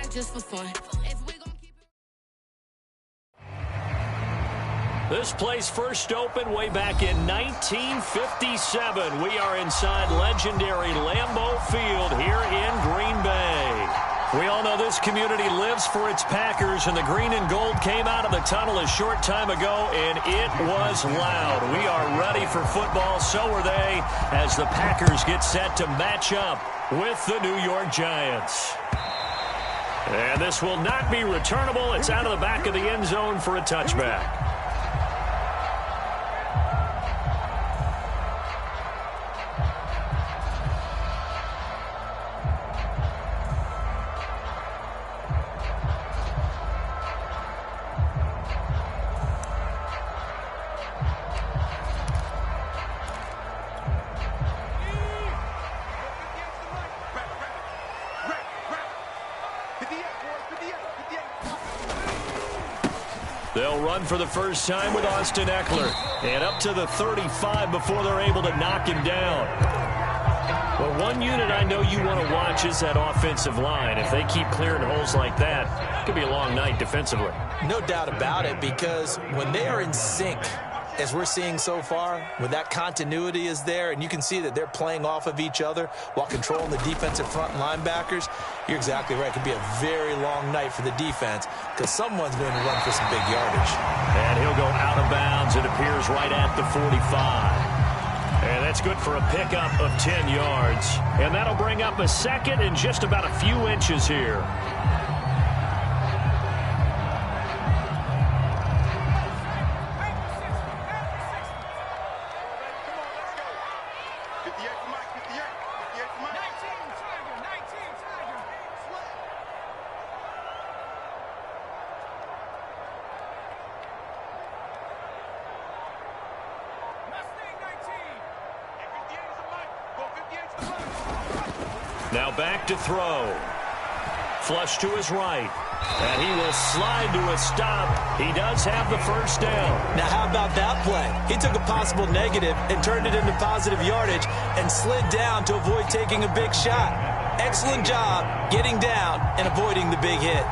just for fun. If we gon' keep it. This place first opened way back in 1957. We are inside legendary Lambeau Field here in Green Bay. We all know this community lives for its Packers, and the green and gold came out of the tunnel a short time ago, and it was loud. We are ready for football, so are they, as the Packers get set to match up with the New York Giants. And this will not be returnable. It's out of the back of the end zone for a touchback. They'll run for the first time with Austin Ekeler. And up to the 35 before they're able to knock him down. Well, one unit I know you want to watch is that offensive line. If they keep clearing holes like that, it could be a long night defensively. No doubt about it, because when they are in sync, as we're seeing so far, when that continuity is there, and you can see that they're playing off of each other while controlling the defensive front linebackers, you're exactly right. It could be a very long night for the defense because someone's going to run for some big yardage. And he'll go out of bounds. It appears right at the 45. And that's good for a pickup of 10 yards. And that'll bring up a second and just about a few inches here. Now back to throw. Flush to his right. And he will slide to a stop. He does have the first down. Now how about that play? He took a possible negative and turned it into positive yardage and slid down to avoid taking a big shot. Excellent job getting down and avoiding the big hit.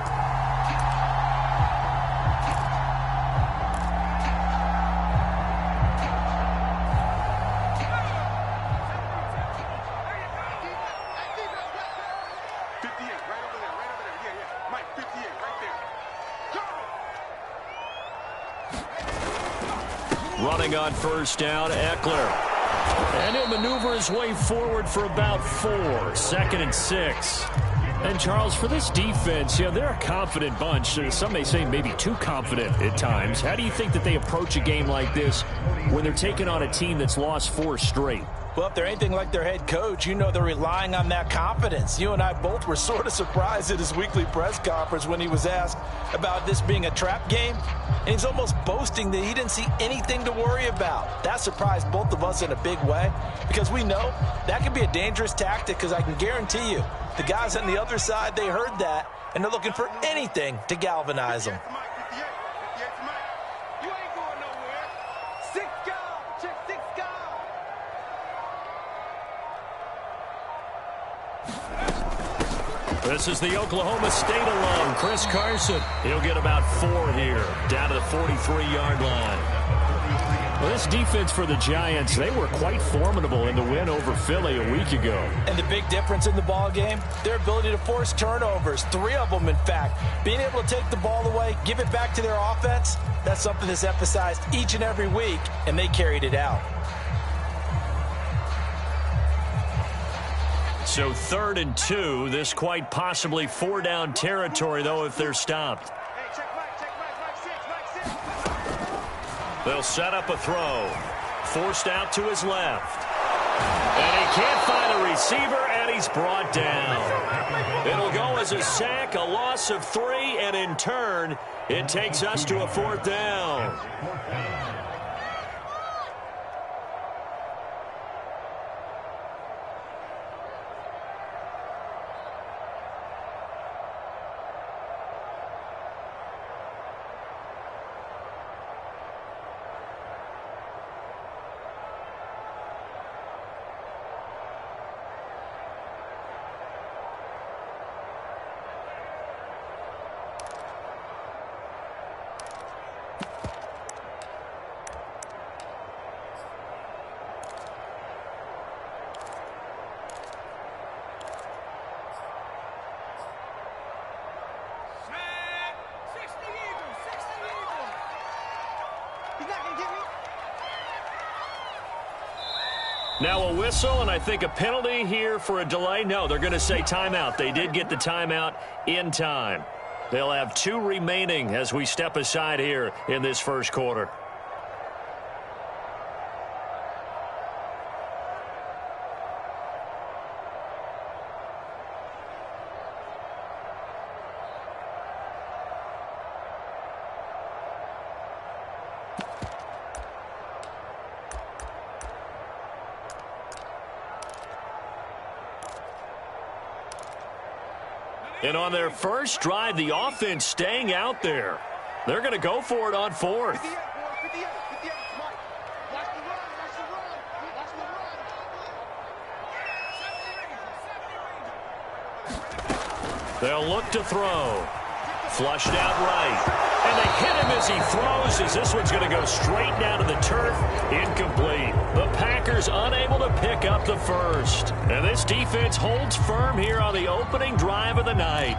Running on first down, Ekeler. And he'll maneuver his way forward for about 4. 2nd and 6. And, Charles, for this defense, they're a confident bunch. Some may say maybe too confident at times. How do you think that they approach a game like this when they're taking on a team that's lost 4 straight? Well, if they're anything like their head coach, they're relying on that confidence. You and I both were sort of surprised at his weekly press conference when he was asked about this being a trap game. And he's almost boasting that he didn't see anything to worry about. That surprised both of us in a big way because we know that can be a dangerous tactic because I can guarantee you the guys on the other side, they heard that, and they're looking for anything to galvanize them. This is the Oklahoma State alum, Chris Carson. He'll get about 4 here, down to the 43-yard line. Well, this defense for the Giants, they were quite formidable in the win over Philly a week ago. And the big difference in the ball game, their ability to force turnovers, 3 of them, in fact. Being able to take the ball away, give it back to their offense, that's something that's emphasized each and every week, and they carried it out. So 3rd and 2, this quite possibly 4-down territory, though, if they're stopped. They'll set up a throw. Forced out to his left. And he can't find a receiver, and he's brought down. It'll go as a sack, a loss of 3, and in turn, it takes us to a 4th down. Now a whistle, and I think a penalty here for a delay. No, they're going to say timeout. They did get the timeout in time. They'll have 2 remaining as we step aside here in this first quarter. And on their first drive, the offense staying out there. They're going to go for it on 4th. They'll look to throw. Flushed out right. And they hit him as he throws, as this one's going to go straight down to the turf. Incomplete. The Packers unable to pick up the first. And this defense holds firm here on the opening drive of the night.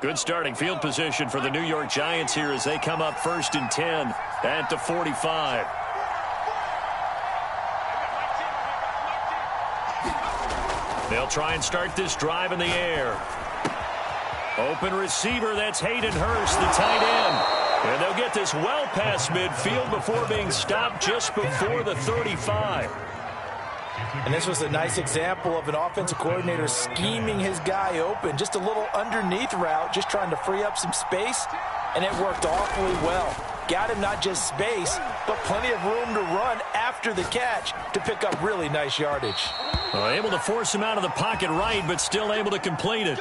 Good starting field position for the New York Giants here as they come up 1st and 10 at the 45. They'll try and start this drive in the air. Open receiver, that's Hayden Hurst, the tight end. And they'll get this well past midfield before being stopped just before the 35. And this was a nice example of an offensive coordinator scheming his guy open. Just a little underneath route, just trying to free up some space, and it worked awfully well. Got him not just space, but plenty of room to run after the catch to pick up really nice yardage. Able to force him out of the pocket right, but still able to complete it.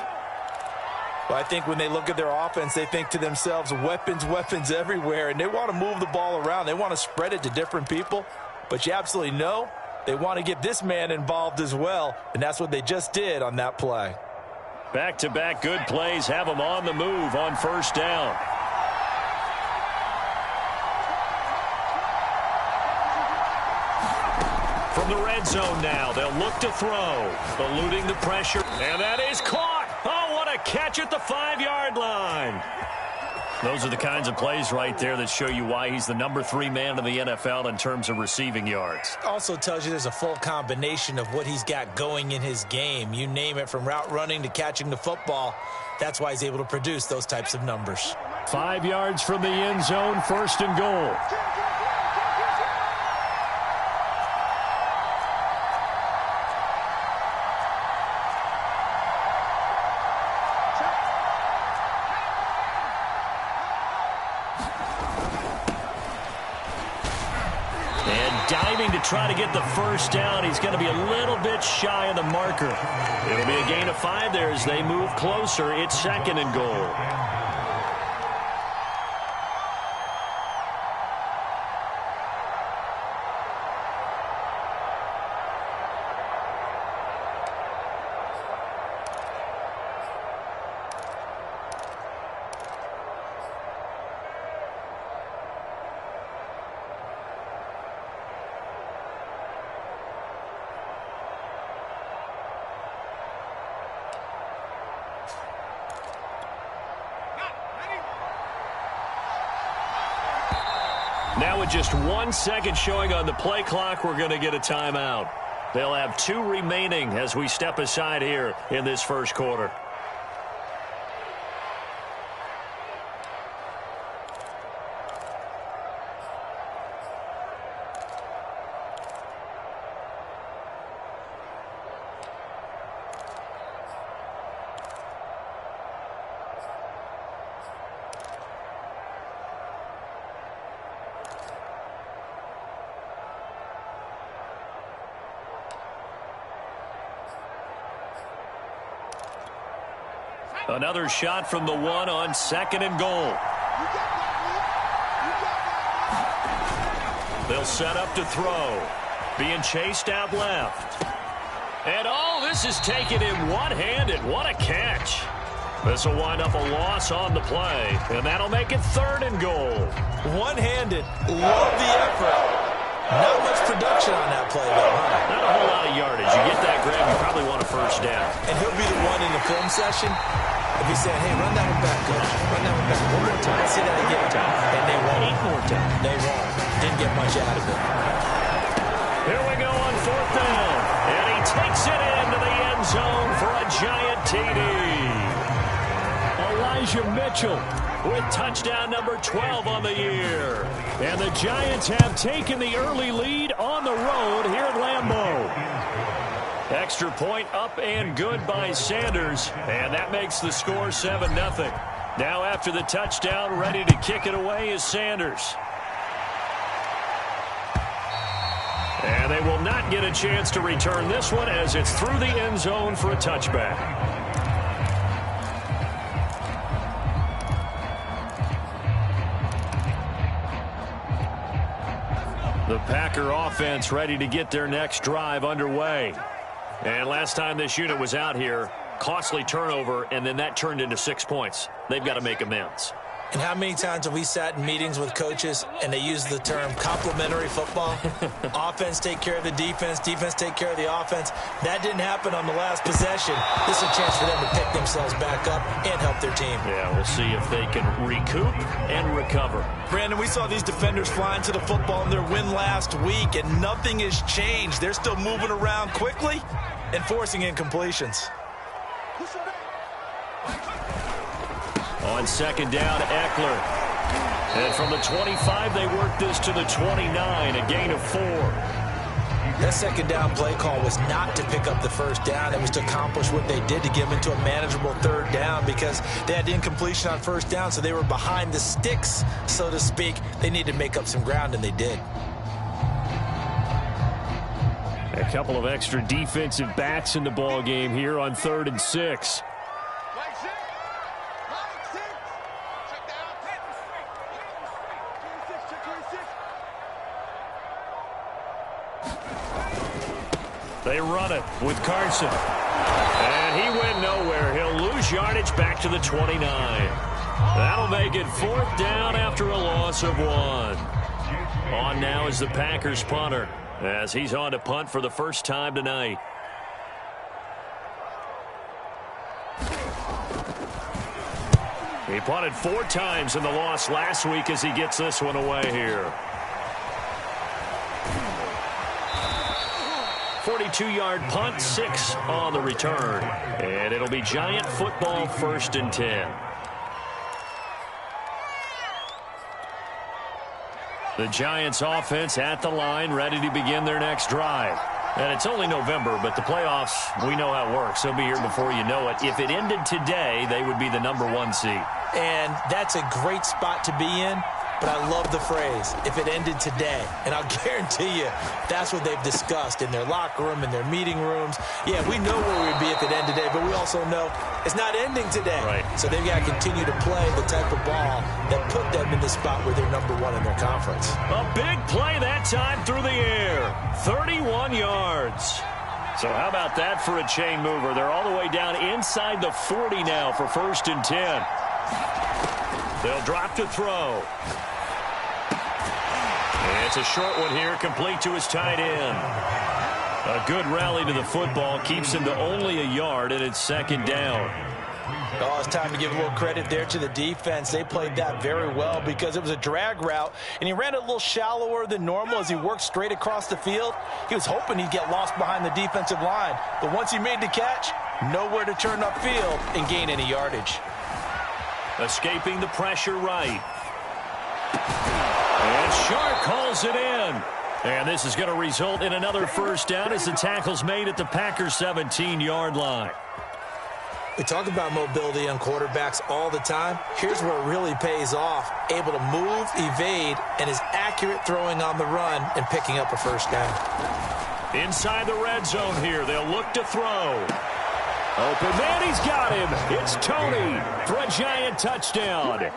Well, I think when they look at their offense, they think to themselves, weapons, weapons everywhere, and they want to move the ball around. They want to spread it to different people, but you absolutely know they want to get this man involved as well, and that's what they just did on that play. Back-to-back good plays have them on the move on 1st down. From the red zone now, they'll look to throw, eluding the pressure, and that is caught. Oh, what a catch at the 5-yard line. Those are the kinds of plays right there that show you why he's the number 3 man in the NFL in terms of receiving yards. Also tells you there's a full combination of what he's got going in his game. You name it, from route running to catching the football. That's why he's able to produce those types of numbers. 5 yards from the end zone, 1st and goal. Diving to try to get the first down. He's going to be a little bit shy of the marker. It'll be a gain of 5 there as they move closer. It's 2nd and goal. Now with just 1 second showing on the play clock, we're going to get a timeout. They'll have 2 remaining as we step aside here in this first quarter. Another shot from the 1 on 2nd and goal. They'll set up to throw. Being chased out left. And this is taken in one-handed. What a catch. This will wind up a loss on the play, and that'll make it 3rd and goal. One-handed. Love the effort. Not much production on that play, though, huh? Not a whole lot of yardage. You get that grab, you probably want a first down. And he'll be the one in the film session if he's saying, hey, run that one back, coach. Run that one back. One more time. Say that again. And they won't. 8 more times. They won't. Didn't get much out of it. Here we go on 4th down. And he takes it into the end zone for a giant TD. Elijah Mitchell with touchdown number 12 on the year. And the Giants have taken the early lead on the road here at Lambeau. Extra point up and good by Sanders. And that makes the score 7-0. Now after the touchdown, ready to kick it away is Sanders. And they will not get a chance to return this one as it's through the end zone for a touchback. The Packer offense ready to get their next drive underway. And last time this unit was out here, costly turnover, and then that turned into 6 points. They've got to make amends. And how many times have we sat in meetings with coaches and they use the term complementary football? Offense take care of the defense, defense take care of the offense. That didn't happen on the last possession. This is a chance for them to pick themselves back up and help their team. Yeah, we'll see if they can recoup and recover. Brandon, we saw these defenders flying to the football in their win last week, and nothing has changed. They're still moving around quickly and forcing incompletions. On 2nd down, Eckler. And from the 25, they work this to the 29, a gain of 4. That 2nd down play call was not to pick up the first down. It was to accomplish what they did to get them into a manageable 3rd down because they had incompletion on 1st down, so they were behind the sticks, so to speak. They needed to make up some ground, and they did. A couple of extra defensive backs in the ball game here on 3rd and 6. They run it with Carson. And he went nowhere. He'll lose yardage back to the 29. That'll make it 4th down after a loss of 1. On now is the Packers punter as he's on to punt for the first time tonight. He punted 4 times in the loss last week as he gets this one away here. 42-yard punt, 6 on the return. And it'll be Giant football 1st and 10. The Giants offense at the line, ready to begin their next drive. And it's only November, but the playoffs, we know how it works. They'll be here before you know it. If it ended today, they would be the #1 seed. And that's a great spot to be in. But I love the phrase, if it ended today. And I'll guarantee you, that's what they've discussed in their locker room, in their meeting rooms. Yeah, we know where we'd be if it ended today, but we also know it's not ending today. Right. So they've got to continue to play the type of ball that put them in the spot where they're #1 in their conference. A big play that time through the air. 31 yards. So how about that for a chain mover? They're all the way down inside the 40 now for 1st and 10. They'll drop to throw. It's a short one here, complete to his tight end. A good rally to the football keeps him to only a yard, and it's 2nd down. Oh, it's time to give a little credit there to the defense. They played that very well because it was a drag route, and he ran it a little shallower than normal as he worked straight across the field. He was hoping he'd get lost behind the defensive line, but once he made the catch, nowhere to turn upfield and gain any yardage. Escaping the pressure right. And Shark calls it in. And this is going to result in another first down as the tackle's made at the Packers' 17-yard line. We talk about mobility on quarterbacks all the time. Here's where it really pays off. Able to move, evade, and is accurate throwing on the run and picking up a first down. Inside the red zone here. They'll look to throw. Open man, he's got him. It's Tony for a Giant touchdown.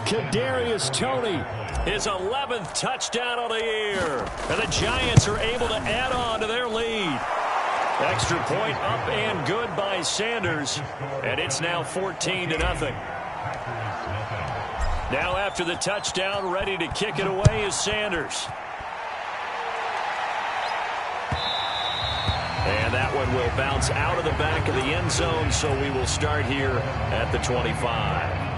Kadarius Toney, his 11th touchdown of the year. And the Giants are able to add on to their lead. Extra point up and good by Sanders. And it's now 14-0. Now after the touchdown, ready to kick it away is Sanders. And that one will bounce out of the back of the end zone, so we will start here at the 25.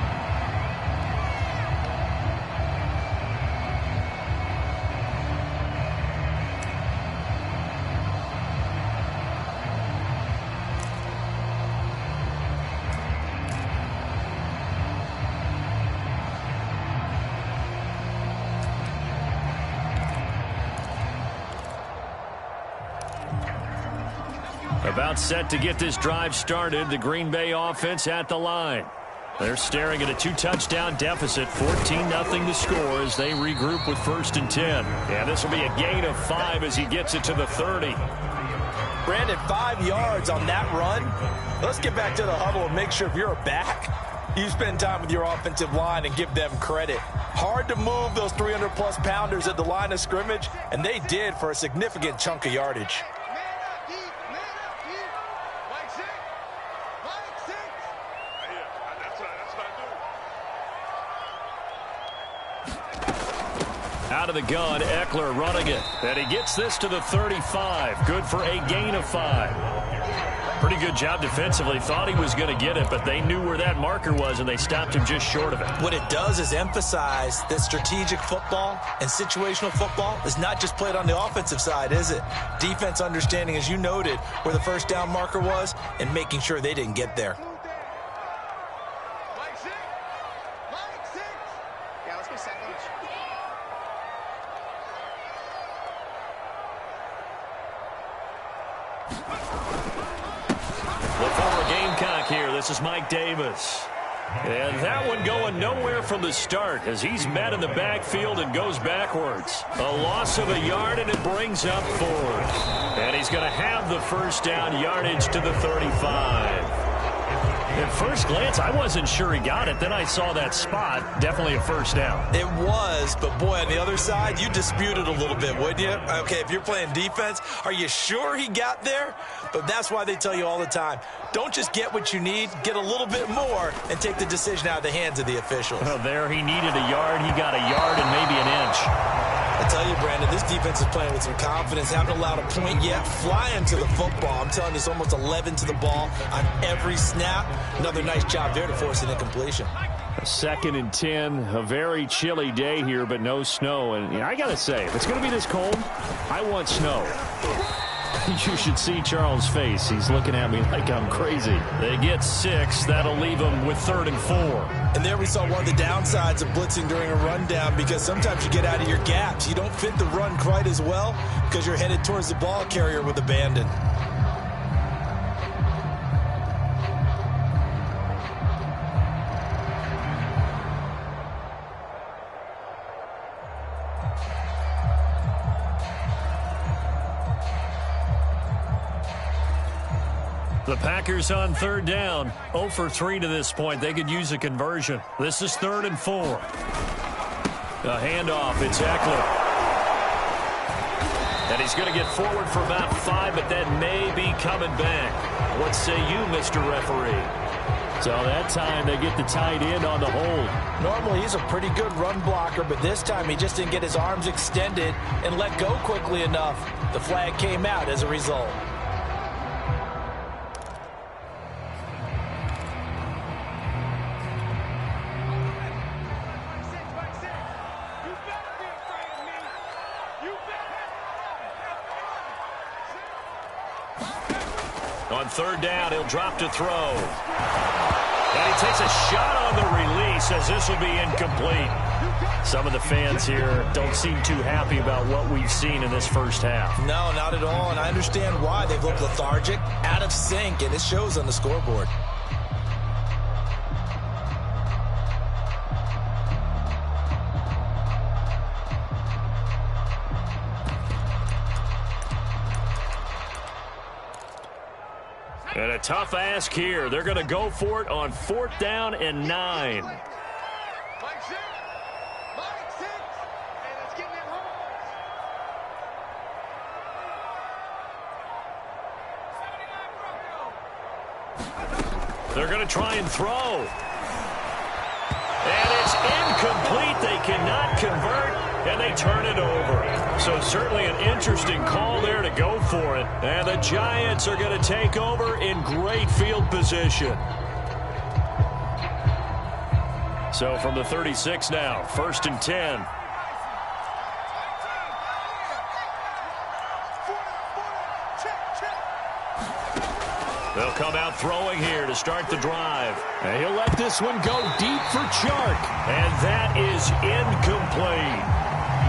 About set to get this drive started, the Green Bay offense at the line. They're staring at a 2-touchdown deficit, 14-0 to score as they regroup with 1st and 10. And this will be a gain of 5 as he gets it to the 30. Brandon, 5 yards on that run. Let's get back to the huddle and make sure if you're back, you spend time with your offensive line and give them credit. Hard to move those 300-plus pounders at the line of scrimmage, and they did for a significant chunk of yardage. Out of the gun, Eckler running it. And he gets this to the 35. Good for a gain of 5. Pretty good job defensively. Thought he was going to get it, but they knew where that marker was, and they stopped him just short of it. What it does is emphasize that strategic football and situational football is not just played on the offensive side, is it? Defense understanding, as you noted, where the first down marker was and making sure they didn't get there. This is Mike Davis. And that one going nowhere from the start as he's met in the backfield and goes backwards. A loss of a yard, and it brings up 4th. And he's going to have the first down, yardage to the 35. At first glance, I wasn't sure he got it. Then I saw that spot. Definitely a first down. It was, but boy, on the other side, you dispute it a little bit, wouldn't you? Okay, if you're playing defense, are you sure he got there? But that's why they tell you all the time, don't just get what you need, get a little bit more, and take the decision out of the hands of the officials. Well, there he needed a yard. He got a yard and maybe an inch. I tell you, Brandon, this defense is playing with some confidence. Haven't allowed a point yet. Flying to the football. I'm telling you, it's almost 11 to the ball on every snap. Another nice job there to force an incompletion. 2nd and 10, a very chilly day here, but no snow. And you know, I got to say, if it's going to be this cold, I want snow. You should see Charles' face. He's looking at me like I'm crazy. They get 6. That'll leave them with 3rd and 4. And there we saw one of the downsides of blitzing during a rundown, because sometimes you get out of your gaps. You don't fit the run quite as well because you're headed towards the ball carrier with abandon. The Packers on 3rd down. 0 for 3 to this point. They could use a conversion. This is 3rd and 4. A handoff. It's Eckler. And he's going to get forward for about 5, but then may be coming back. What say you, Mr. Referee? So that time they get the tight end on the hold. Normally he's a pretty good run blocker, but this time he just didn't get his arms extended and let go quickly enough. The flag came out as a result. On 3rd down, he'll drop to throw. And he takes a shot on the release as this will be incomplete. Some of the fans here don't seem too happy about what we've seen in this first half. No, not at all, and I understand why. They've looked lethargic, out of sync, and it shows on the scoreboard. And a tough ask here. They're going to go for it on 4th down and 9. They're going to try and throw. And it's incomplete. They cannot convert, and they turn it over. So certainly an interesting call there to go for it. And the Giants are going to take over in great field position. So from the 36 now, 1st and 10. They'll come out throwing here to start the drive. And he'll let this one go deep for Chark. And that is incomplete.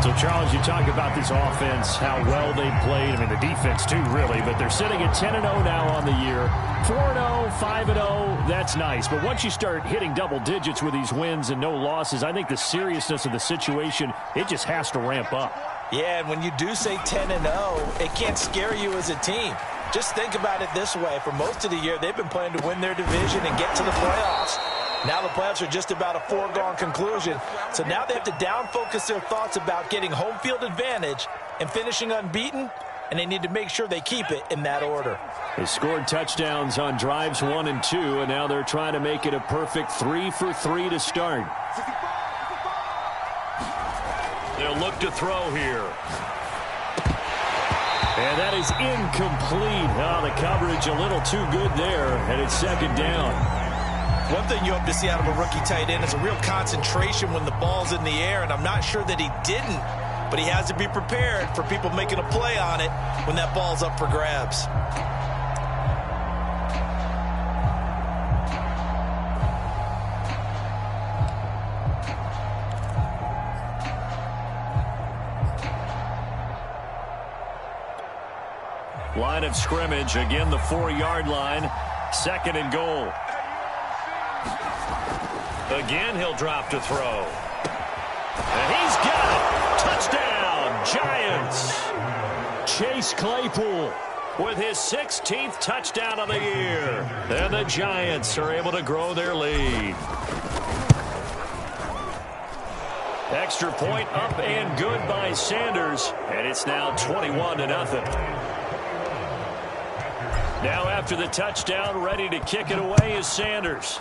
So, Charles, you talk about this offense, how well they've played. I mean, the defense, too, really. But they're sitting at 10-0 now on the year. 4-0, 5-0, that's nice. But once you start hitting double digits with these wins and no losses, I think the seriousness of the situation, it just has to ramp up. Yeah, and when you do say 10-0, it can't scare you as a team. Just think about it this way. For most of the year, they've been playing to win their division and get to the playoffs. Now the playoffs are just about a foregone conclusion. So now they have to down-focus their thoughts about getting home field advantage and finishing unbeaten, and they need to make sure they keep it in that order. They scored touchdowns on drives 1 and 2, and now they're trying to make it a perfect 3 for 3 to start. They'll look to throw here. And that is incomplete. Oh, the coverage a little too good there, and it's 2nd down. One thing you hope to see out of a rookie tight end is a real concentration when the ball's in the air, and I'm not sure that he didn't, but he has to be prepared for people making a play on it when that ball's up for grabs. Line of scrimmage, again the 4-yard line, 2nd and goal. Again, he'll drop to throw. And he's got it. Touchdown, Giants. Chase Claypool with his 16th touchdown of the year. And the Giants are able to grow their lead. Extra point up and good by Sanders. And it's now 21-0. Now after the touchdown, ready to kick it away is Sanders.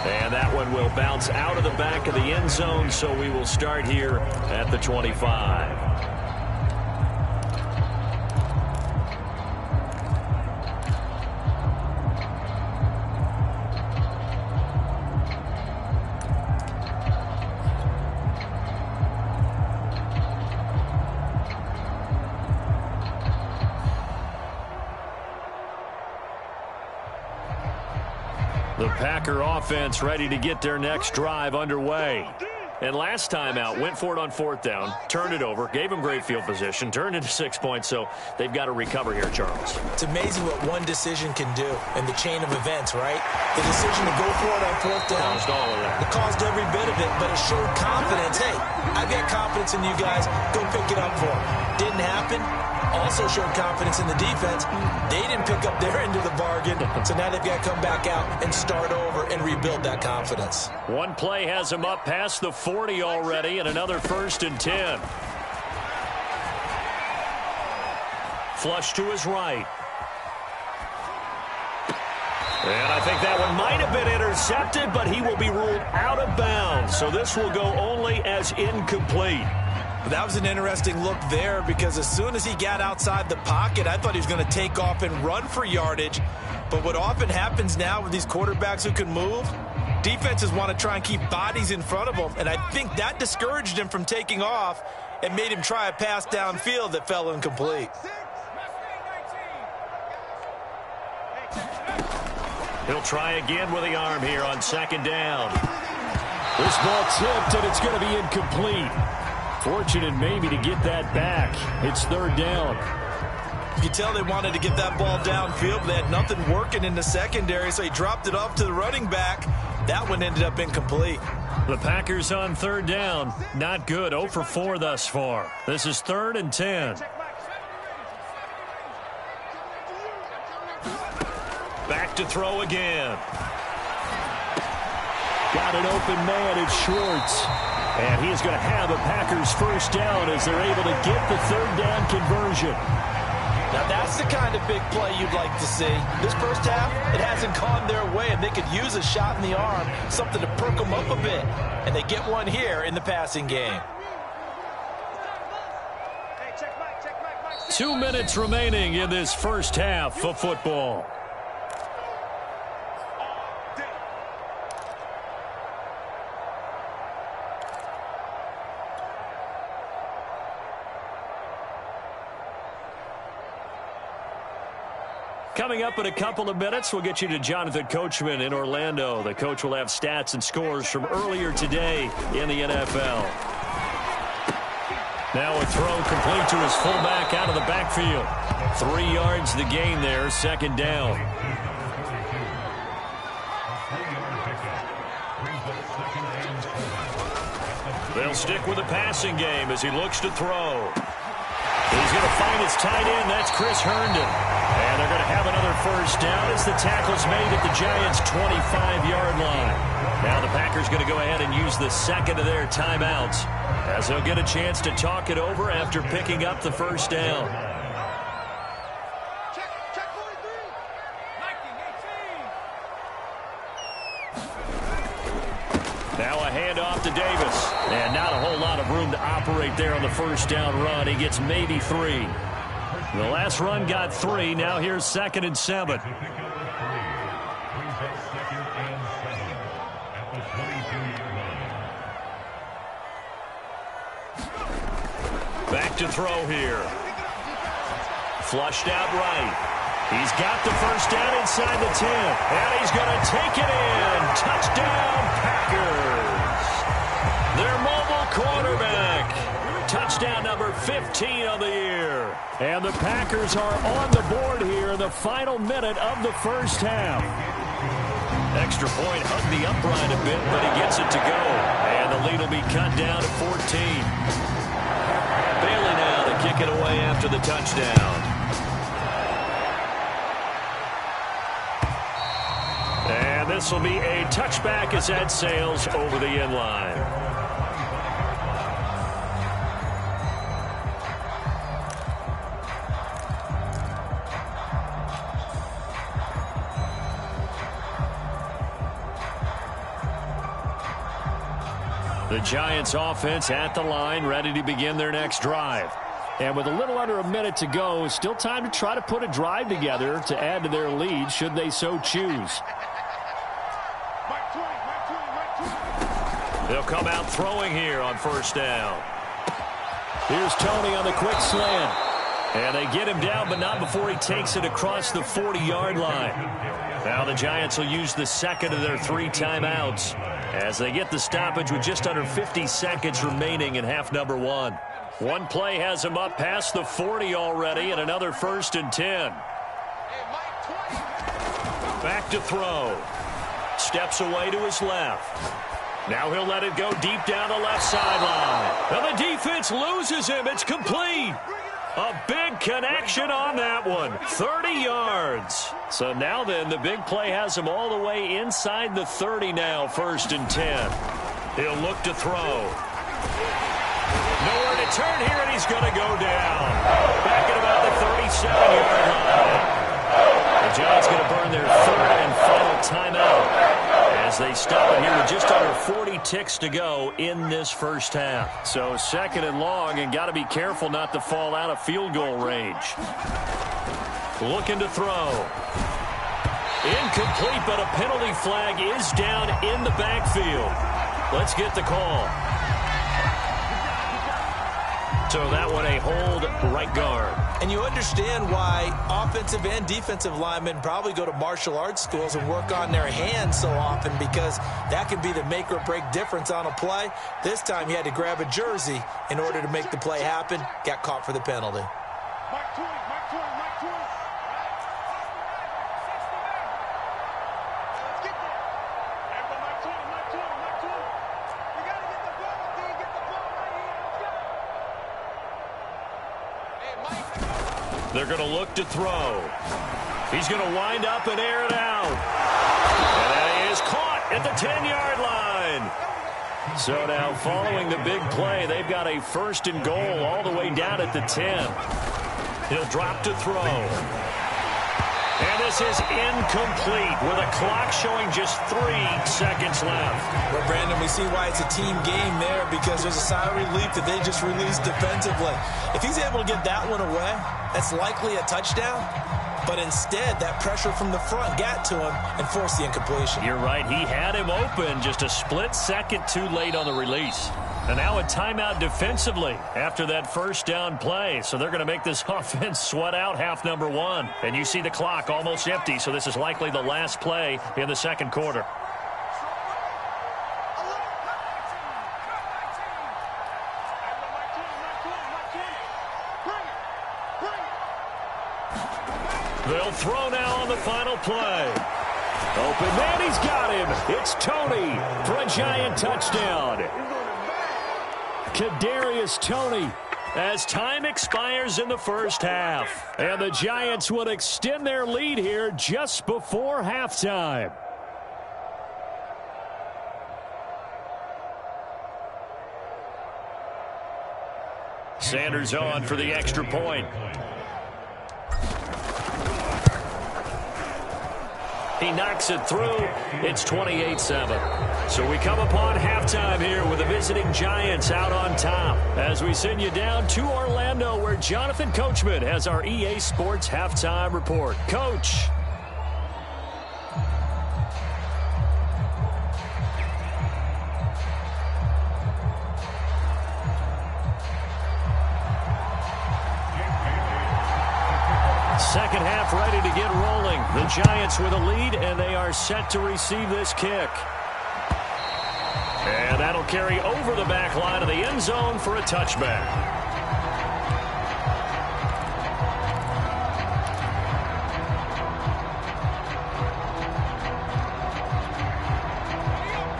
And that one will bounce out of the back of the end zone, so we will start here at the 25. The Packer offense ready to get their next drive underway. And last time out, went for it on 4th down, turned it over, gave them great field position, turned into 6 points, so they've got to recover here, Charles. It's amazing what one decision can do in the chain of events, right? The decision to go for it on 4th down. Caused all of that. It caused every bit of it, but it showed confidence. Hey, I've got confidence in you guys. Go pick it up for them. Didn't happen. Also showed confidence in the defense. They didn't pick up their end of the bargain, so now they've got to come back out and start over and rebuild that confidence. One play has him up past the 40 already, and another 1st and 10. Flush to his right. And I think that one might have been intercepted, but he will be ruled out of bounds. So this will go only as incomplete. That was an interesting look there because as soon as he got outside the pocket, I thought he was going to take off and run for yardage. But what often happens now with these quarterbacks who can move, defenses want to try and keep bodies in front of them. And I think that discouraged him from taking off and made him try a pass downfield that fell incomplete. He'll try again with the arm here on 2nd down. This ball tipped, and it's going to be incomplete. Fortunate maybe to get that back. It's 3rd down. You can tell they wanted to get that ball downfield, but they had nothing working in the secondary, so he dropped it off to the running back. That one ended up incomplete. The Packers on 3rd down. Not good. 0 for 4 thus far. This is 3rd and 10. Back to throw again. Got an open man. It's Schwartz. And he is going to have a Packers 1st down as they're able to get the 3rd down conversion. Now that's That's the kind of big play you'd like to see. This first half, it hasn't gone their way, and they could use a shot in the arm, something to perk them up a bit. And they get one here in the passing game. 2 minutes remaining in this first half of football. Coming up in a couple of minutes, we'll get you to Jonathan Coachman in Orlando. The coach will have stats and scores from earlier today in the NFL. Now a throw complete to his fullback out of the backfield. 3 yards the gain there, second down. They'll stick with the passing game as he looks to throw. He's going to find his tight end. That's Chris Herndon. And they're going to have another first down as the tackle's made at the Giants' 25-yard line. Now the Packers going to go ahead and use the second of their timeouts as they'll get a chance to talk it over after picking up the first down. Check 43. 19-18. Now a handoff to Davis. And not a whole lot of room to operate there on the first down run. He gets maybe 3. The last run got 3. Now here's 2nd and 7. Back to throw here. Flushed out right. He's got the first down inside the 10. And he's going to take it in. Touchdown, Packers. Their mobile quarterback. Touchdown number 15 of the year. And the Packers are on the board here in the final minute of the first half. Extra point hugged the upright a bit, but he gets it to go. And the lead will be cut down to 14. Bailey now to kick it away after the touchdown. And this will be a touchback as that sails over the end line. The Giants offense at the line, ready to begin their next drive. And with a little under a minute to go, still time to try to put a drive together to add to their lead should they so choose. They'll come out throwing here on first down. Here's Tony on the quick slant. And they get him down, but not before he takes it across the 40-yard line. Now the Giants will use the second of their 3 timeouts as they get the stoppage with just under 50 seconds remaining in half number 1. One play has him up past the 40 already, and another 1st and 10. Back to throw. Steps away to his left. Now he'll let it go deep down the left sideline. And the defense loses him. It's complete. A big connection on that one. 30 yards. So now then, the big play has him all the way inside the 30 now, 1st and 10. He'll look to throw. Nowhere to turn here, and he's going to go down. Back at about the 37-yard line. The Giants going to burn their 3rd and final timeout as they stop it here with just under 40 ticks to go in this first half. So 2nd and long, and got to be careful not to fall out of field goal range. Looking to throw. Incomplete, but a penalty flag is down in the backfield. Let's get the call. So that one a hold right guard. And you understand why offensive and defensive linemen probably go to martial arts schools and work on their hands so often, because that can be the make or break difference on a play. This time he had to grab a jersey in order to make the play happen. Got caught for the penalty. They're going to look to throw. He's going to wind up and air it out. And that is caught at the 10-yard line. So now following the big play, they've got a 1st and goal all the way down at the 10. He'll drop to throw. And this is incomplete with a clock showing just 3 seconds left. Well, Brandon, we see why it's a team game there, because there's a sigh of relief that they just released defensively. If he's able to get that one away, that's likely a touchdown. But instead, that pressure from the front got to him and forced the incompletion. You're right. He had him open, just a split second too late on the release. And now a timeout defensively after that first down play. So they're going to make this offense sweat out half number 1. And you see the clock almost empty, so this is likely the last play in the second quarter. They'll throw now on the final play. Open man, he's got him. It's Toney for a Giant touchdown. Kadarius Toney as time expires in the first half. And the Giants would extend their lead here just before halftime. Sanders on for the extra point. He knocks it through. It's 28-7. So we come upon halftime here with the visiting Giants out on top as we send you down to Orlando, where Jonathan Coachman has our EA Sports halftime report. Coach. Second half ready to get rolling. The Giants with a lead, and they are set to receive this kick. And that'll carry over the back line of the end zone for a touchback.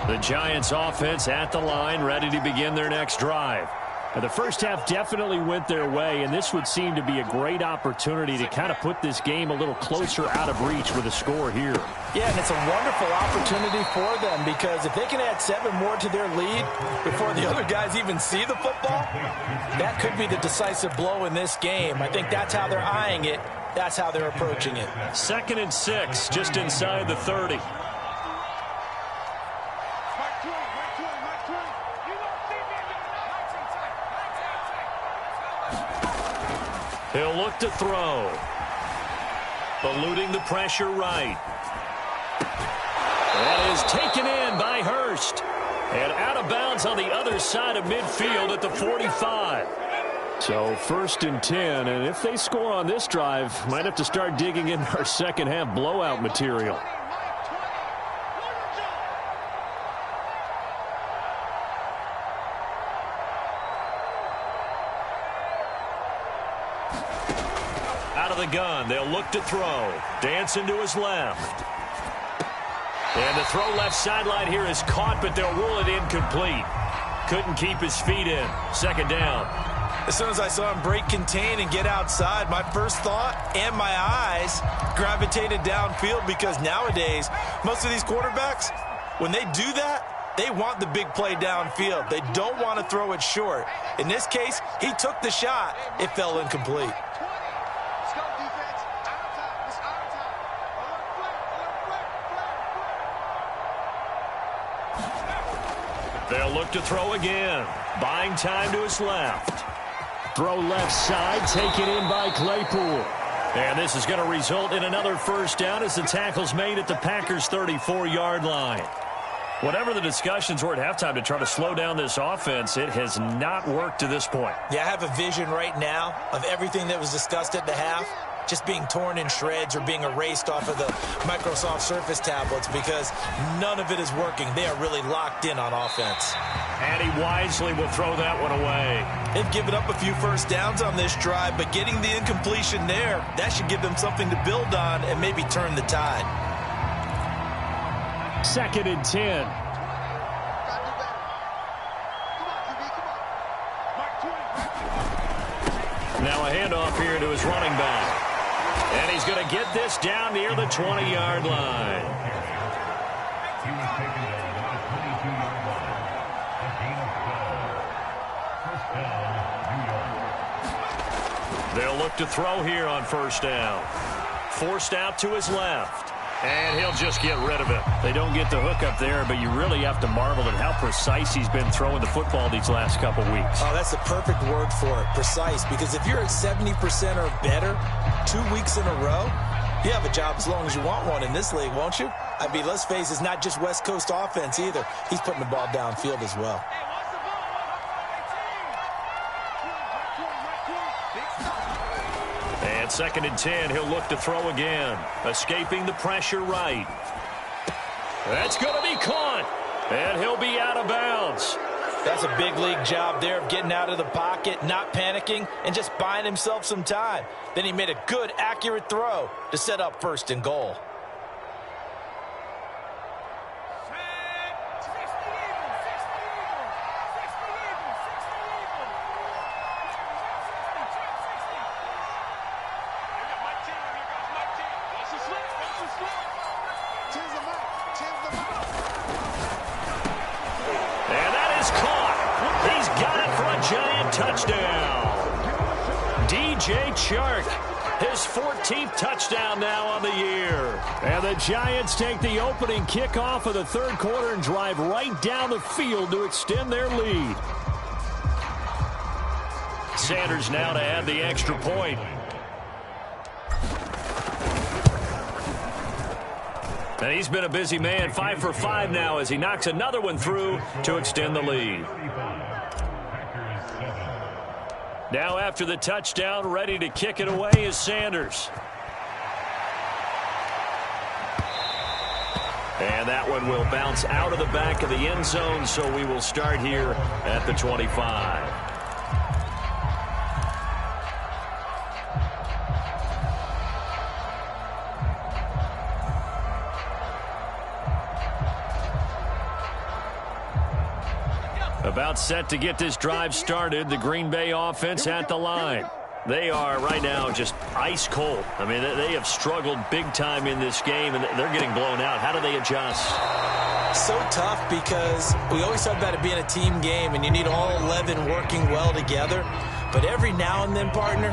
The Giants offense at the line, ready to begin their next drive. Now, the first half definitely went their way, and this would seem to be a great opportunity to kind of put this game a little closer out of reach with a score here. Yeah, and it's a wonderful opportunity for them, because if they can add 7 more to their lead before the other guys even see the football, that could be the decisive blow in this game. I think that's how they're eyeing it. That's how they're approaching it. 2nd and 6, just inside the 30. He'll look to throw. Eluding the pressure right. That is taken in by Hurst. And out of bounds on the other side of midfield at the 45. So 1st and 10, and if they score on this drive, might have to start digging in our second half blowout material. Out of the gun, they'll look to throw. Dancing to his left. And the throw left sideline here is caught, but they'll rule it incomplete. Couldn't keep his feet in. 2nd down. As soon as I saw him break contain and get outside, my first thought and my eyes gravitated downfield, because nowadays, most of these quarterbacks, when they do that, they want the big play downfield. They don't want to throw it short. In this case, he took the shot. It fell incomplete. They'll look to throw again. Buying time to his left. Throw left side, taken in by Claypool. And this is going to result in another first down as the tackle's made at the Packers' 34-yard line. Whatever the discussions were at halftime to try to slow down this offense, it has not worked to this point. Yeah, I have a vision right now of everything that was discussed at the half just being torn in shreds or being erased off of the Microsoft Surface tablets, because none of it is working. They are really locked in on offense. And he wisely will throw that one away. They've given up a few first downs on this drive, but getting the incompletion there, that should give them something to build on and maybe turn the tide. 2nd and 10. Now a handoff here to his running back. And he's going to get this down near the 20-yard line. They'll look to throw here on first down. Forced out to his left. And he'll just get rid of it. They don't get the hook up there, but you really have to marvel at how precise he's been throwing the football these last couple weeks. Oh, that's the perfect word for it, precise. Because if you're at 70% or better 2 weeks in a row, you have a job as long as you want one in this league, won't you? I mean, let's face it, it's not just West Coast offense either. He's putting the ball downfield as well. And 2nd and 10, he'll look to throw again. Escaping the pressure right. That's going to be caught. And he'll be out of bounds. That's a big league job there of getting out of the pocket, not panicking, and just buying himself some time. Then he made a good, accurate throw to set up 1st and goal. Chark, his 14th touchdown now on the year. And the Giants take the opening kickoff of the 3rd quarter and drive right down the field to extend their lead. Sanders now to add the extra point. And he's been a busy man, 5 for 5 now as he knocks another one through to extend the lead. Now after the touchdown, ready to kick it away is Sanders. And that one will bounce out of the back of the end zone, so we will start here at the 25. About set to get this drive started. The Green Bay offense at the line. They are right now just ice cold. I mean, they have struggled big time in this game, and they're getting blown out. How do they adjust? So tough because we always talk about it being a team game, and you need all 11 working well together. But every now and then, partner,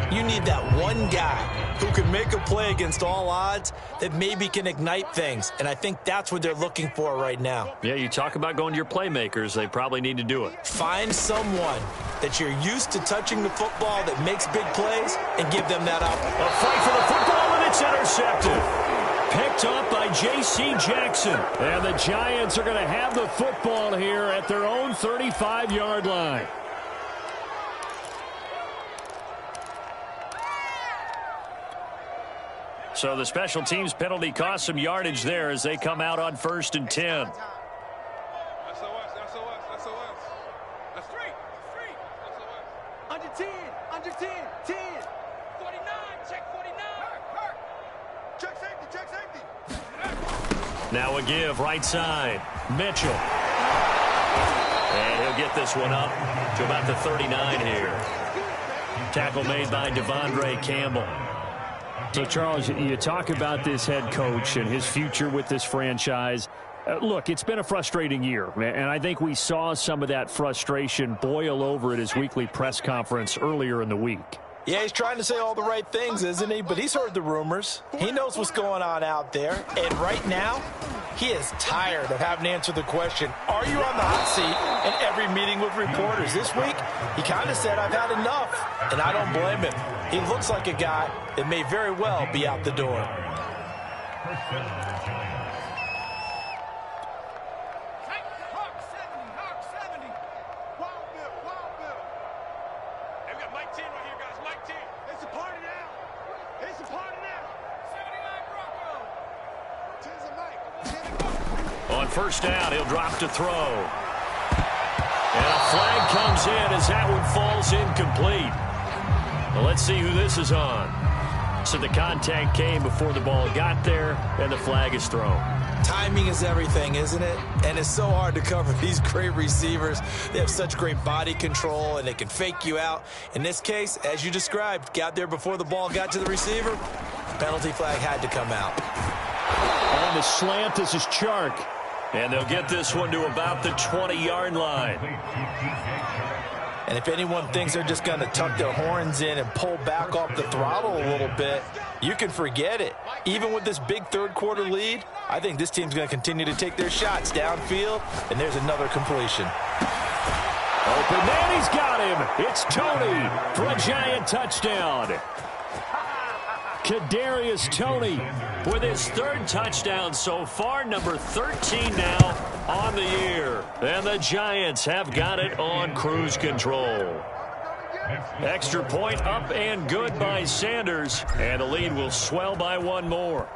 you need that one guy who can make a play against all odds that maybe can ignite things. And I think that's what they're looking for right now. Yeah, you talk about going to your playmakers. They probably need to do it. Find someone that you're used to touching the football that makes big plays and give them that up. A fight for the football, and it's intercepted. Picked up by J.C. Jackson. And the Giants are going to have the football here at their own 35-yard line. So the special teams penalty cost some yardage there as they come out on 1st and 10. SOS. That's straight. SOS. Under 10. 10. 49. Check 49. Hurt. Check safety. Now a give right side. Mitchell. And he'll get this one up to about the 39 here. Tackle made by Devondre Campbell. So, Charles, you talk about this head coach and his future with this franchise. Look, it's been a frustrating year, and I think we saw some of that frustration boil over at his weekly press conference earlier in the week. Yeah, he's trying to say all the right things, isn't he? But he's heard the rumors. He knows what's going on out there. And right now, he is tired of having to answer the question, are you on the hot seat in every meeting with reporters? This week, he kind of said, I've had enough. And I don't blame him. He looks like a guy that may very well be out the door. On first down, he'll drop to throw. And a flag comes in as that one falls incomplete. Well, let's see who this is on. So the contact came before the ball got there, and the flag is thrown. Timing is everything, isn't it? And it's so hard to cover these great receivers. They have such great body control, and they can fake you out. In this case, as you described, got there before the ball got to the receiver. Penalty flag had to come out. On the slant, this is Chark. And they'll get this one to about the 20-yard line. And if anyone thinks they're just going to tuck their horns in and pull back off the throttle a little bit, you can forget it. Even with this big third-quarter lead, I think this team's going to continue to take their shots downfield, and there's another completion. Open man, he's got him. It's Toney for a Giant touchdown. Kadarius Toney with his third touchdown so far, number 13 now on the year. And the Giants have got it on cruise control. Extra point up and good by Sanders, and the lead will swell by one more.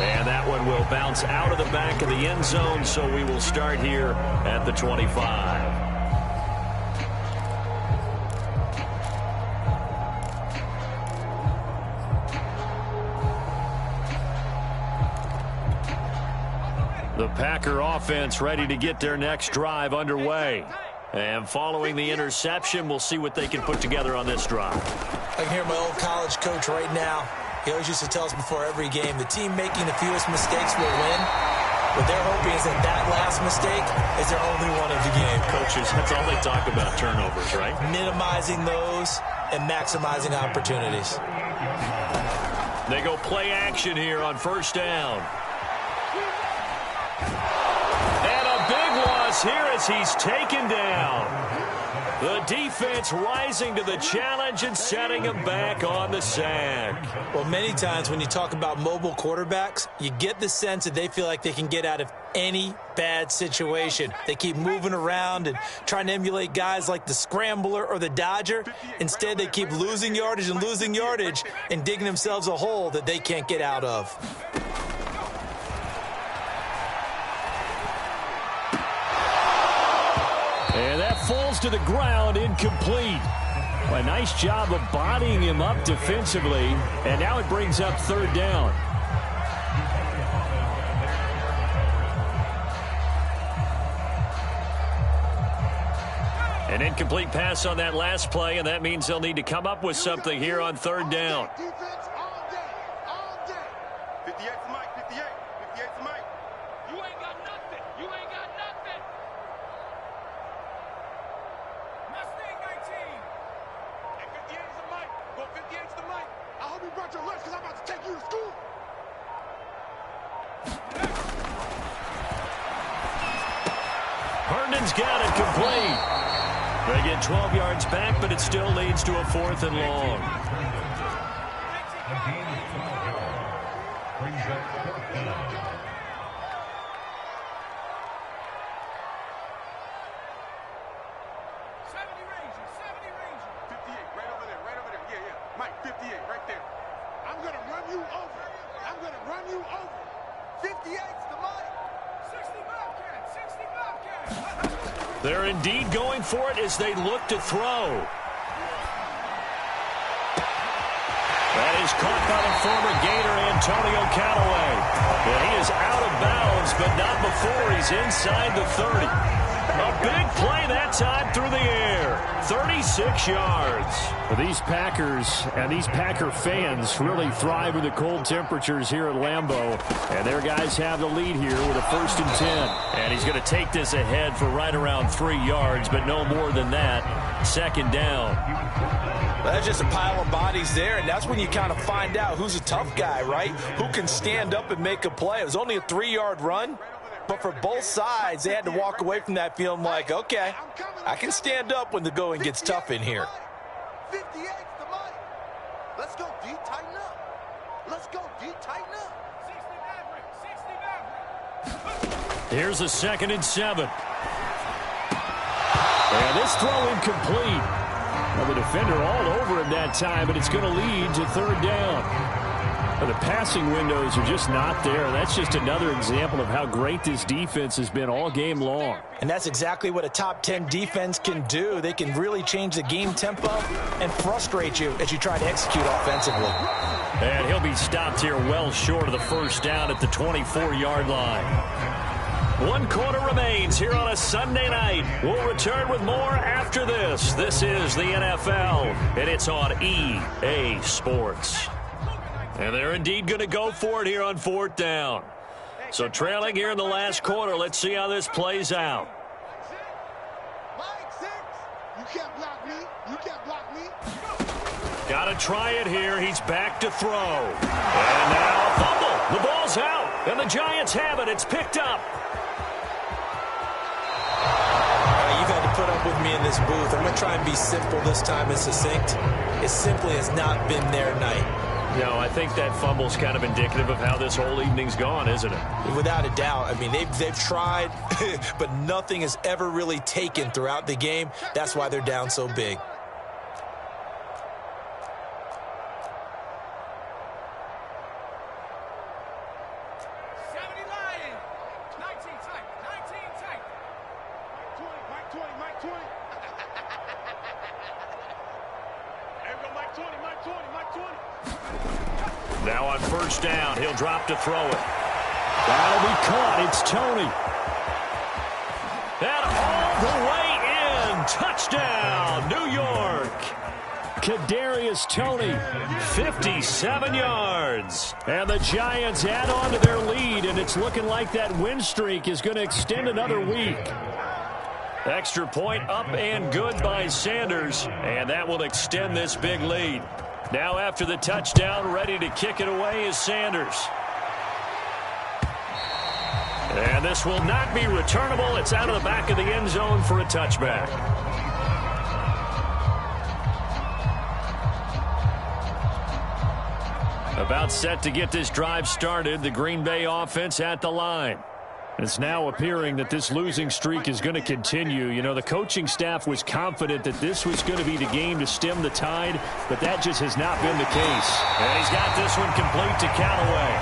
And that one will bounce out of the back of the end zone, so we will start here at the 25. The Packer offense ready to get their next drive underway. And following the interception, we'll see what they can put together on this drive. I can hear my old college coach right now. He always used to tell us before every game, the team making the fewest mistakes will win. What they're hoping is that that last mistake is their only one of the game. Coaches, that's all they talk about, turnovers, right? Minimizing those and maximizing opportunities. They go play action here on first down. And a big loss here as he's taken down. The defense rising to the challenge and setting him back on the sack. Well, many times when you talk about mobile quarterbacks, you get the sense that they feel like they can get out of any bad situation. They keep moving around and trying to emulate guys like the Scrambler or the Dodger. Instead, they keep losing yardage and digging themselves a hole that they can't get out of. And that falls to the ground, incomplete. A nice job of bodying him up defensively, and now it brings up third down. An incomplete pass on that last play, and that means they'll need to come up with something here on third down. Defense all day. 58's Mike, 58's Mike. You ain't got nothing. You ain't got nothing. Mustang 19. And 58's the Mike. Go 58's the Mike. I hope you brought your lunch because I'm about to take you to school. Herndon's got it complete. They get 12 yards back, but it still leads to a 4th and long. Mike, 58, right there. I'm going to run you over. I'm going to run you over. 58's the Mike. 60 Bobcat, 60 Bobcat. They're indeed going for it as they look to throw. That is caught by the former Gator, Antonio Callaway. And he is out of bounds, but not before he's inside the 30. A big play that time through the air. 36 yards. Well, these Packers and these Packer fans really thrive in the cold temperatures here at Lambeau. And their guys have the lead here with a 1st and 10. And he's going to take this ahead for right around 3 yards, but no more than that. 2nd down. That's just a pile of bodies there, and that's when you kind of find out who's a tough guy, right? Who can stand up and make a play. It was only a 3-yard run, but for both sides, they had to walk away from that feeling like, okay, I can stand up when the going gets tough in here. 58's the Mike. Let's go D, tighten up. Let's go D, tighten up. 60 Maverick. Here's a 2nd and 7. And this throw incomplete. Well, the defender all over him that time, but it's going to lead to 3rd down. Well, the passing windows are just not there. That's just another example of how great this defense has been all game long. And that's exactly what a top 10 defense can do. They can really change the game tempo and frustrate you as you try to execute offensively. And he'll be stopped here well short of the 1st down at the 24-yard line. 1 quarter remains here on a Sunday night. We'll return with more after this. This is the NFL, and it's on EA Sports. And they're indeed going to go for it here on 4th down. So trailing here in the last quarter. Let's see how this plays out. Mike, 6. You can't block me. You can't block me. Got to try it here. He's back to throw. And now a fumble. The ball's out. And the Giants have it. It's picked up. You've had to put up with me in this booth. I'm going to try and be simple this time and succinct. It simply has not been their night. No, I think that fumble's kind of indicative of how this whole evening's gone, isn't it? Without a doubt. I mean, they've tried, but nothing has ever really taken throughout the game. That's why they're down so big. Now on first down, he'll drop to throw it. That'll be caught. It's Toney. And all the way in. Touchdown, New York. Kadarius Toney, 57 yards. And the Giants add on to their lead, and it's looking like that win streak is going to extend another week. Extra point up and good by Sanders, and that will extend this big lead. Now after the touchdown, ready to kick it away is Sanders. And this will not be returnable. It's out of the back of the end zone for a touchback. About set to get this drive started. The Green Bay offense at the line. It's now appearing that this losing streak is going to continue. You know, the coaching staff was confident that this was going to be the game to stem the tide, but that just has not been the case. And he's got this one complete to Callaway.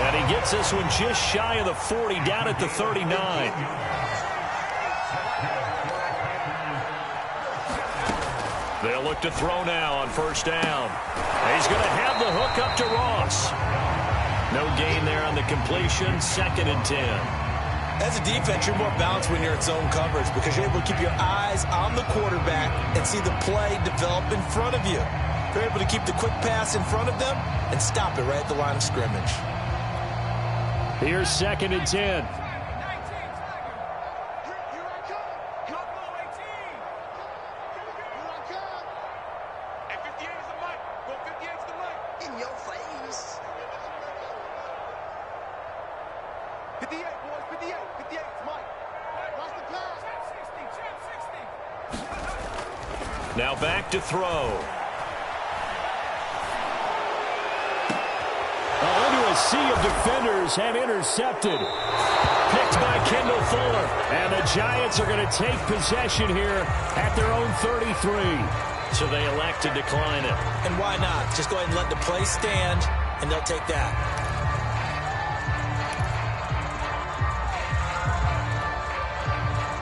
And he gets this one just shy of the 40, down at the 39. They'll look to throw now on first down. He's going to have the hook up to Ross. No gain there on the completion. 2nd and 10. As a defense, you're more balanced when you're in zone coverage because you're able to keep your eyes on the quarterback and see the play develop in front of you. You're able to keep the quick pass in front of them and stop it right at the line of scrimmage. Here's 2nd and 10. Now back to throw. Into a sea of defenders and intercepted. Picked by Kendall Fuller. And the Giants are going to take possession here at their own 33. So they elect to decline it. And why not? Just go ahead and let the play stand, and they'll take that.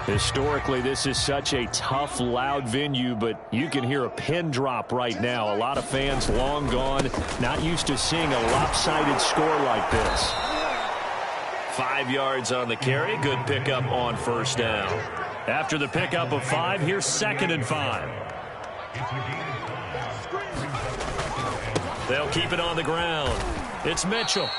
Historically, this is such a tough, loud venue, but you can hear a pin drop right now. A lot of fans long gone, not used to seeing a lopsided score like this. 5 yards on the carry. Good pickup on first down. After the pickup of 5, here's 2nd and 5. They'll keep it on the ground. It's Mitchell.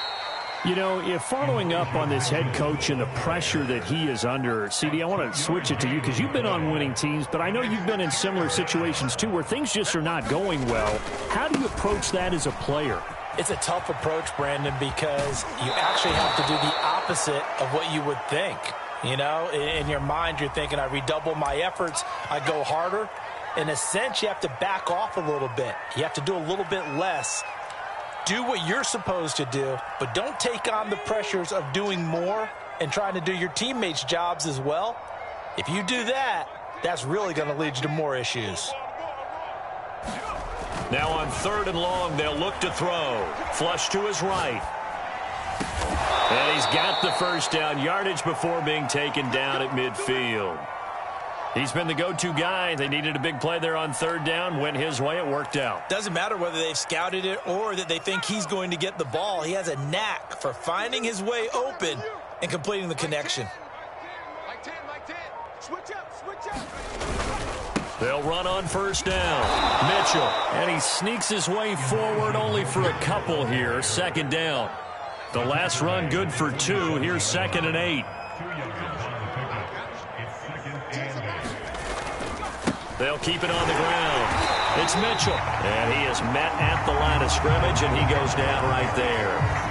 You know, if following up on this head coach and the pressure that he is under, CD, I want to switch it to you because you've been on winning teams, but I know you've been in similar situations too where things just are not going well. How do you approach that as a player? It's a tough approach, Brandon, because you actually have to do the opposite of what you would think. You know, in your mind, you're thinking, I redouble my efforts, I go harder. In a sense, you have to back off a little bit. You have to do a little bit less. Do what you're supposed to do, but don't take on the pressures of doing more and trying to do your teammates' jobs as well. If you do that, that's really going to lead you to more issues. Now on 3rd and long, they'll look to throw. Flush to his right. And he's got the first down, yardage before being taken down at midfield. He's been the go-to guy. They needed a big play there on 3rd down. Went his way. It worked out. Doesn't matter whether they've scouted it or that they think he's going to get the ball. He has a knack for finding his way open and completing the connection. Like 10. Switch up. They'll run on first down. Mitchell. And he sneaks his way forward only for a couple here. 2nd down. The last run good for 2. Here's 2nd and 8. They'll keep it on the ground. It's Mitchell. And he is met at the line of scrimmage, and he goes down right there.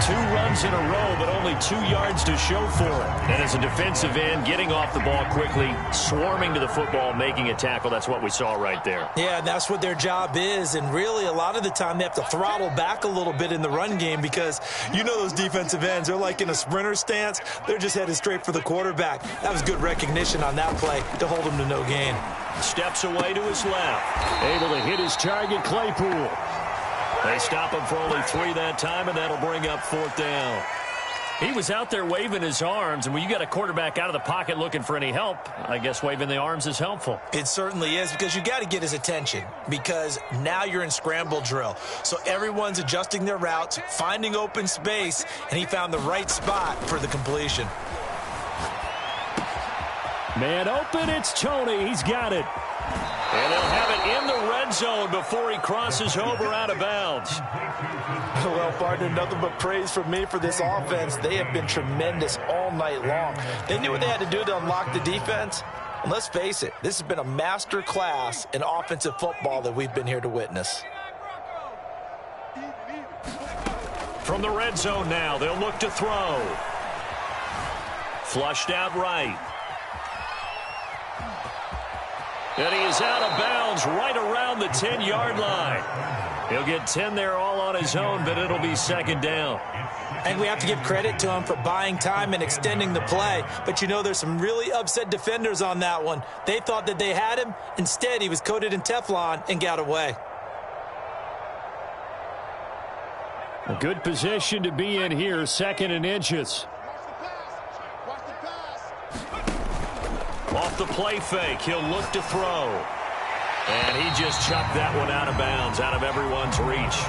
2 runs in a row, but only 2 yards to show for it. And as a defensive end, getting off the ball quickly, swarming to the football, making a tackle, that's what we saw right there. Yeah, that's what their job is. And really, a lot of the time, they have to throttle back a little bit in the run game because you know those defensive ends, they're like in a sprinter stance. They're just headed straight for the quarterback. That was good recognition on that play to hold him to no gain. Steps away to his left. Able to hit his target, Claypool. They stop him for only 3 that time, and that'll bring up 4th down. He was out there waving his arms, and when you got a quarterback out of the pocket looking for any help, I guess waving the arms is helpful. It certainly is, because you got to get his attention, because now you're in scramble drill. So everyone's adjusting their routes, finding open space, and he found the right spot for the completion. Man open, it's Tony. He's got it. And they'll have it in the red zone before he crosses over out of bounds. Well, partner, nothing but praise from me for this offense. They have been tremendous all night long. They knew what they had to do to unlock the defense. And let's face it, this has been a master class in offensive football that we've been here to witness. From the red zone now, they'll look to throw. Flushed out right. And he is out of bounds right around the 10-yard line. He'll get 10 there all on his own, but it'll be 2nd down. And we have to give credit to him for buying time and extending the play. But you know, there's some really upset defenders on that one. They thought that they had him. Instead, he was coated in Teflon and got away. A good position to be in here, 2nd and inches. Off the play fake, he'll look to throw. And he just chucked that one out of bounds, out of everyone's reach.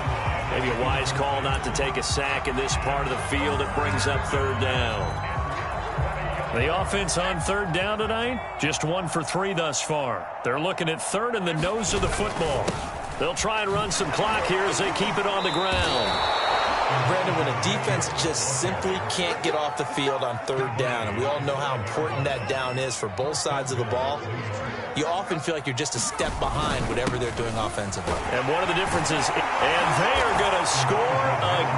Maybe a wise call not to take a sack in this part of the field. It brings up 3rd down. The offense on 3rd down tonight, just 1 for 3 thus far. They're looking at 3rd in the nose of the football. They'll try and run some clock here as they keep it on the ground. Brandon, when a defense just simply can't get off the field on 3rd down, and we all know how important that down is for both sides of the ball, you often feel like you're just a step behind whatever they're doing offensively. And one of the differences, and they are going to score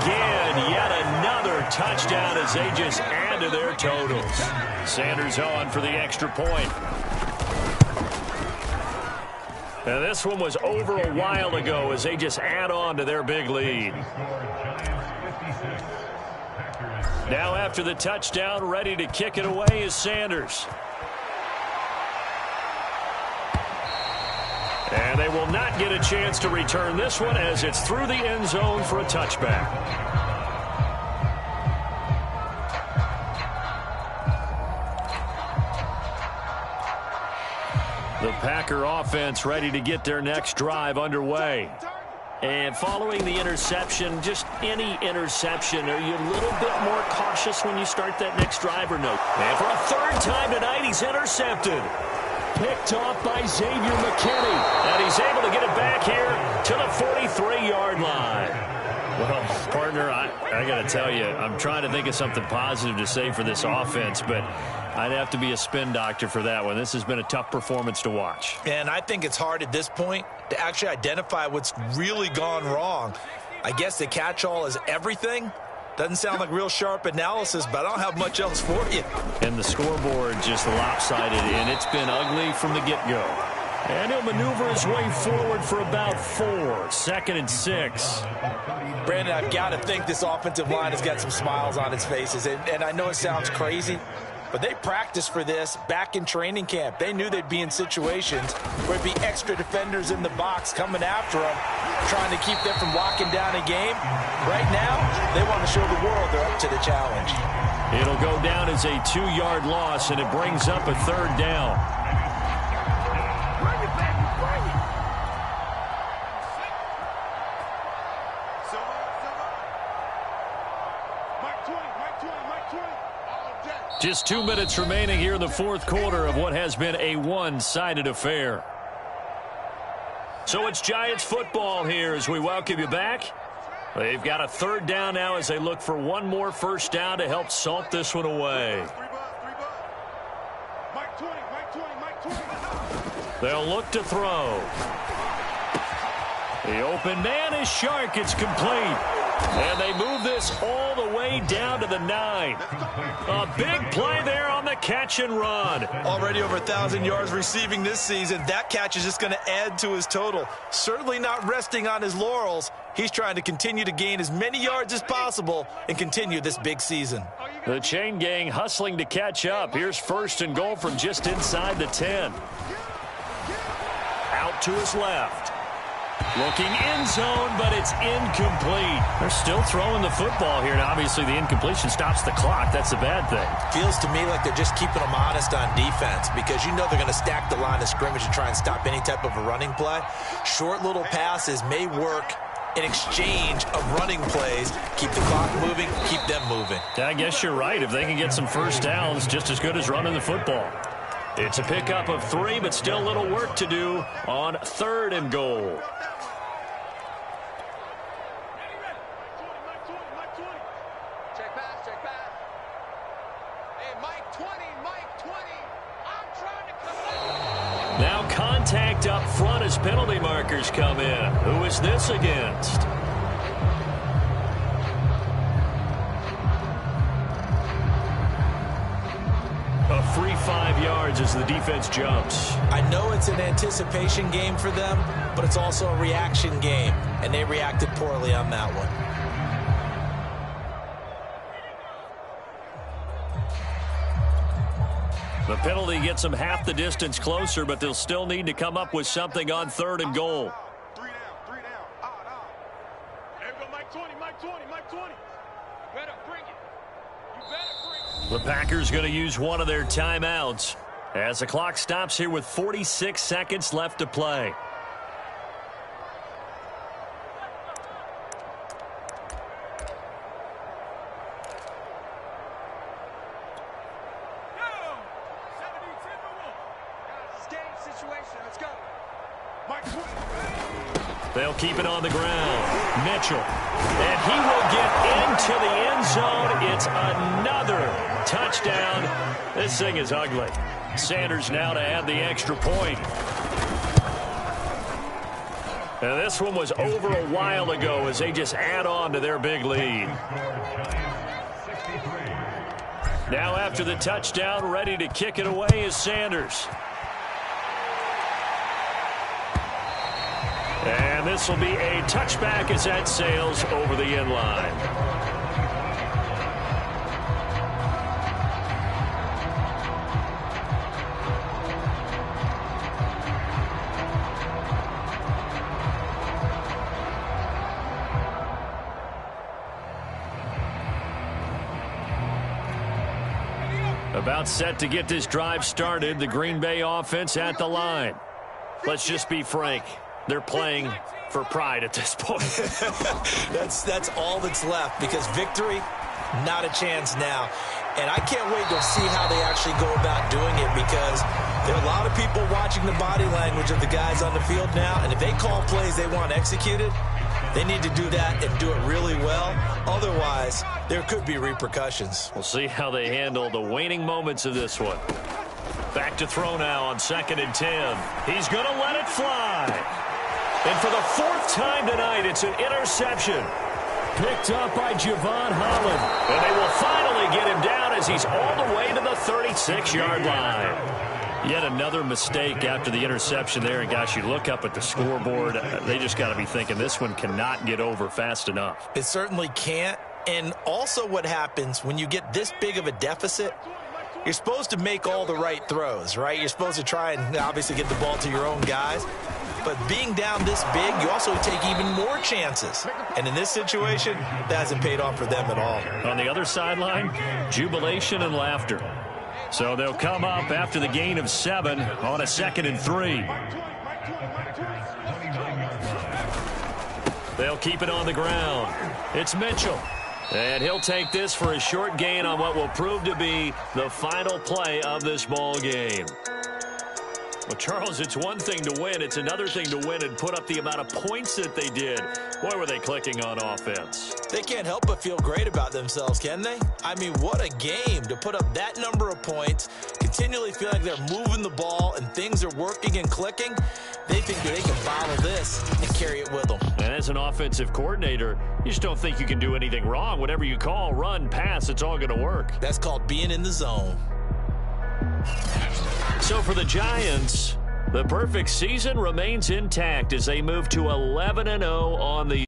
again. Yet another touchdown as they just add to their totals. Sanders on for the extra point. And this one was over a while ago as they just add on to their big lead. Now after the touchdown, ready to kick it away is Sanders. And they will not get a chance to return this one as it's through the end zone for a touchback. The Packer offense ready to get their next drive underway. And following the interception, just any interception, are you a little bit more cautious when you start that next drive or no? And for a 3rd time tonight, he's intercepted. Picked off by Xavier McKinney. And he's able to get it back here to the 43-yard line. Well, partner, I got to tell you, I'm trying to think of something positive to say for this offense, but I'd have to be a spin doctor for that one. This has been a tough performance to watch. And I think it's hard at this point to actually identify what's really gone wrong. I guess the catch-all is everything. Doesn't sound like real sharp analysis, but I don't have much else for you. And the scoreboard just lopsided, and it's been ugly from the get-go. And he'll maneuver his way forward for about 4. 2nd and 6. Brandon, I've got to think this offensive line has got some smiles on its faces. And I know it sounds crazy, but they practiced for this back in training camp. They knew they'd be in situations where it'd be extra defenders in the box coming after them, trying to keep them from locking down a game. Right now, they want to show the world they're up to the challenge. It'll go down as a 2-yard loss, and it brings up a 3rd down. Bring it, baby, bring it. Mike 20, Mike 20, Mike 20. All day. Just 2 minutes remaining here in the 4th quarter of what has been a one-sided affair. So it's Giants football here as we welcome you back. They've got a third down now as they look for one more first down to help salt this one away. Mike 20, Mike 20, Mike 20. They'll look to throw. The open man is Shark. It's complete. And they move this all the way down to the 9. A big play there on the catch and run. Already over 1,000 yards receiving this season. That catch is just going to add to his total. Certainly not resting on his laurels. He's trying to continue to gain as many yards as possible and continue this big season. The chain gang hustling to catch up. Here's first and goal from just inside the 10. Out to his left. Looking end zone, but it's incomplete. They're still throwing the football here. Now, obviously, the incompletion stops the clock. That's a bad thing. Feels to me like they're just keeping them honest on defense because you know they're going to stack the line of scrimmage and try and stop any type of a running play. Short little passes may work in exchange of running plays. Keep the clock moving, keep them moving. I guess you're right. If they can get some first downs, just as good as running the football. It's a pickup of 3, but still a little work to do on third and goal. Check pass. Hey, Mike 20, Mike 20. I'm trying to come out. Now contact up front as penalty markers come in. Who is this against? A free 5 yards as the defense jumps. I know it's an anticipation game for them, but it's also a reaction game, and they reacted poorly on that one. The penalty gets them half the distance closer, but they'll still need to come up with something on third and goal. 3 down. There we go, Mike 20, Mike 20, Mike 20. Better bring it. You better bring it. The Packers going to use one of their timeouts as the clock stops here with 46 seconds left to play. They'll keep it on the ground. Mitchell. And he will get into the end zone. It's another touchdown. This thing is ugly. Sanders now to add the extra point. And this one was over a while ago as they just add on to their big lead. Now after the touchdown, ready to kick it away is Sanders. And this will be a touchback as that sails over the end line. About set to get this drive started, the Green Bay offense at the line. Let's just be frank. They're playing for pride at this point. That's all that's left because victory, not a chance now. And I can't wait to see how they actually go about doing it because there are a lot of people watching the body language of the guys on the field now. And if they call plays they want executed, they need to do that and do it really well. Otherwise, there could be repercussions. We'll see how they handle the waning moments of this one. Back to throw now on 2nd and 10. He's going to let it fly. And for the 4th time tonight, it's an interception. Picked up by Javon Holland. And they will finally get him down as he's all the way to the 36-yard line. Yet another mistake after the interception there. And, gosh, you look up at the scoreboard. They just got to be thinking this one cannot get over fast enough. It certainly can't. And also what happens when you get this big of a deficit, you're supposed to make all the right throws, right? You're supposed to try and obviously get the ball to your own guys. But being down this big, you also take even more chances. And in this situation, that hasn't paid off for them at all. On the other sideline, jubilation and laughter. So they'll come up after the gain of 7 on a 2nd and 3. They'll keep it on the ground. It's Mitchell. And he'll take this for a short gain on what will prove to be the final play of this ball game. Well, Charles, it's one thing to win. It's another thing to win and put up the amount of points that they did. Boy, were they clicking on offense. They can't help but feel great about themselves, can they? I mean, what a game to put up that number of points, continually feel like they're moving the ball and things are working and clicking. They think that they can bottle this and carry it with them. And as an offensive coordinator, you just don't think you can do anything wrong. Whatever you call, run, pass, it's all going to work. That's called being in the zone. So for the Giants, the perfect season remains intact as they move to 11-0 on the